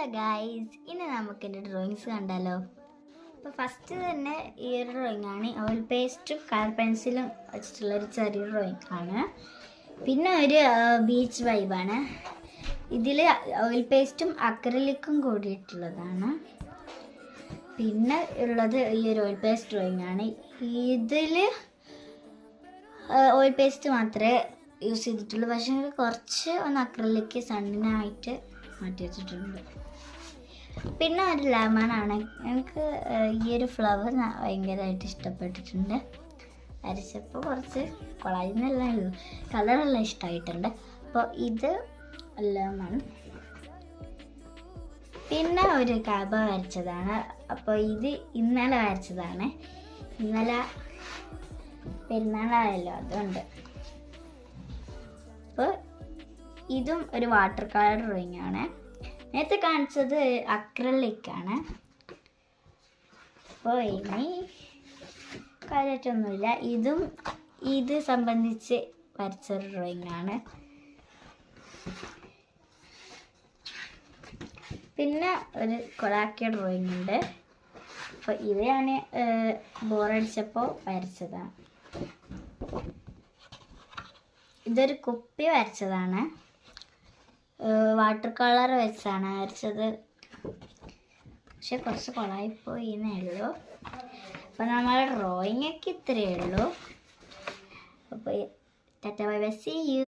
Hello guys, ഇനി നമുക്ക് എൻ്റെ ഡ്രോയിങ്സ് കണ്ടാലോ. അപ്പോൾ ഫസ്റ്റ് തന്നെ ഈ ഒരു ഡ്രോയിങ് ആണ്. ഓയിൽ പേസ്റ്റും കളർ പെൻസിലും വെച്ചിട്ടുള്ളൊരു ചെറിയ ഡ്രോയിങ് ആണ്. പിന്നെ ഒരു ബീച്ച് വൈബാണ്. ഇതിൽ ഓയിൽ പേസ്റ്റും അക്രിലിക്കും കൂടിയിട്ടുള്ളതാണ്. പിന്നെ ഉള്ളത് ഈ ഒരു ഓയിൽ പേസ്റ്റ് ഡ്രോയിങ് ആണ്. ഇതിൽ ഓയിൽ പേസ്റ്റ് മാത്രമേ യൂസ് ചെയ്തിട്ടുള്ളൂ, പക്ഷേ കുറച്ച് ഒന്ന് അക്രിലിക്ക് സണ്ണിനായിട്ട് മാറ്റി വെച്ചിട്ടുണ്ട്. പിന്നെ ഒരു ലെമണാണ്. എനിക്ക് ഈ ഒരു ഫ്ലവർ ഭയങ്കരമായിട്ട് ഇഷ്ടപ്പെട്ടിട്ടുണ്ട്. വരച്ചപ്പോൾ കുറച്ച് കൊളായിരുന്നല്ല, കളറെല്ലാം ഇഷ്ടമായിട്ടുണ്ട്. അപ്പോൾ ഇത് ലെമൺ. പിന്നെ ഒരു കബ വരച്ചതാണ്. അപ്പോൾ ഇത് ഇന്നലെ വരച്ചതാണ്. ഇന്നലെ പെരുന്നാളായല്ലോ, അതുകൊണ്ട്. അപ്പോൾ ഇതും ഒരു വാട്ടർ കളർ ഡ്രോയിങ് ആണ്. നേരത്തെ കാണിച്ചത് അക്രലിക്കാണ്. അപ്പോൾ ഇനി കാര്യമായിട്ടൊന്നുമില്ല. ഇത് സംബന്ധിച്ച് വരച്ച ഡ്രോയിങ് ആണ്. പിന്നെ ഒരു കൊളാക്കിയ ഡ്രോയിങ് ഉണ്ട്. അപ്പോൾ ഇത് ഞാൻ ബോറടിച്ചപ്പോൾ വരച്ചതാണ്. ഇതൊരു കുപ്പി വരച്ചതാണ്. വാട്ടർ കളർ വെച്ചാണ് വരച്ചത്, പക്ഷെ കുറച്ച് കൊളായിപ്പോയി എന്നേ ഉള്ളൂ. അപ്പോൾ നമ്മുടെ ഡ്രോയിങ് ഒക്കെ ഇത്രയേ ഉള്ളൂ. അപ്പോൾ tata bye bye, see U.